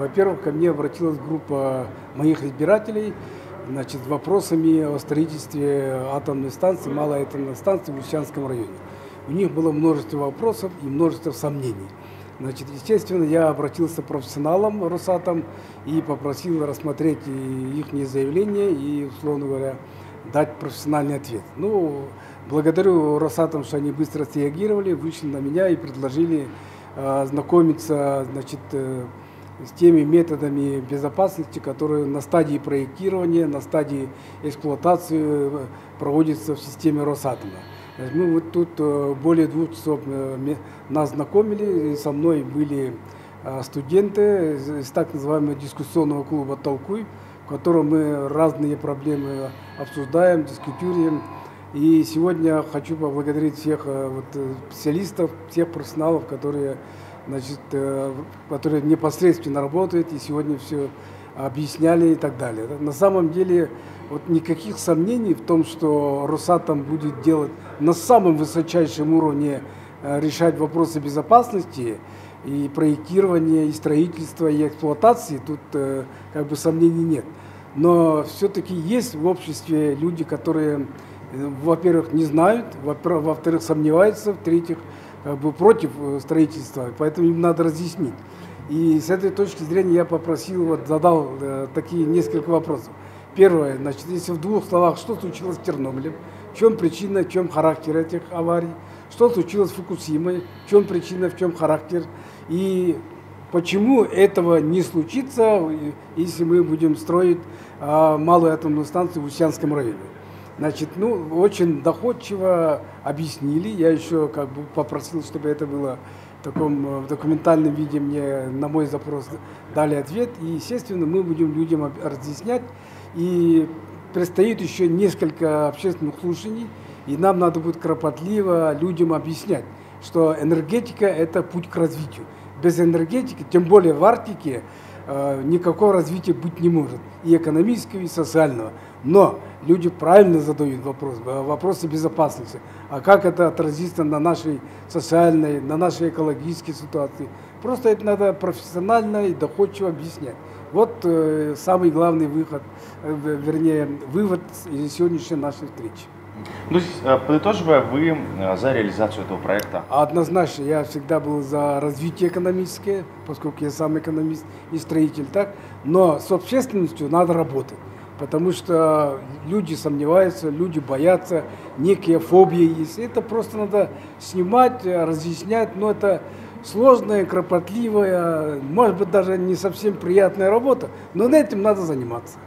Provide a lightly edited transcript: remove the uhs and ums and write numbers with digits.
Во-первых, ко мне обратилась группа моих избирателей, с вопросами о строительстве атомной станции, малой атомной станции в Устьянском районе. У них было множество вопросов и множество сомнений. Естественно, я обратился к профессионалам Росатом и попросил рассмотреть их заявление и, условно говоря, дать профессиональный ответ. Благодарю Росатом, что они быстро среагировали, вышли на меня и предложили ознакомиться, с теми методами безопасности, которые на стадии проектирования, на стадии эксплуатации проводятся в системе Росатома. Мы вот тут более 2 часов нас знакомили, и со мной были студенты из так называемого дискуссионного клуба «Толкуй», в котором мы разные проблемы обсуждаем, дискутируем. И сегодня хочу поблагодарить всех специалистов, всех профессионалов, которые непосредственно работают и сегодня все объясняли и так далее. На самом деле никаких сомнений в том, что Росатом будет делать на самом высочайшем уровне, решать вопросы безопасности и проектирования, и строительства, и эксплуатации, тут сомнений нет. Но все-таки есть в обществе люди, которые, во-первых, не знают, во-вторых, сомневаются, в-третьих, против строительства, поэтому им надо разъяснить. И с этой точки зрения я попросил, задал такие несколько вопросов. Первое, если в 2 словах, что случилось в Чернобыле, в чем причина, в чем характер этих аварий, что случилось в Фукусиме, в чем причина, в чем характер, и почему этого не случится, если мы будем строить малую атомную станцию в Устьянском районе. Очень доходчиво объяснили. Я еще попросил, чтобы это было в таком документальном виде, мне на мой запрос дали ответ. И, естественно, мы будем людям разъяснять. И предстоит еще несколько общественных слушаний, и нам надо будет кропотливо людям объяснять, что энергетика – это путь к развитию. Без энергетики, тем более в Арктике, никакого развития быть не может, и экономического, и социального. Но люди правильно задают вопросы безопасности. А как это отразится на нашей социальной, на нашей экологической ситуации? Просто это надо профессионально и доходчиво объяснять. Вот самый главный вывод из сегодняшней нашей встречи. Подытоживая, вы за реализацию этого проекта? Однозначно, я всегда был за развитие экономическое, поскольку я сам экономист и строитель, но с общественностью надо работать, потому что люди сомневаются, люди боятся, некие фобии есть. Это просто надо снимать, разъяснять, но это сложная, кропотливая, может быть, даже не совсем приятная работа, но этим надо заниматься.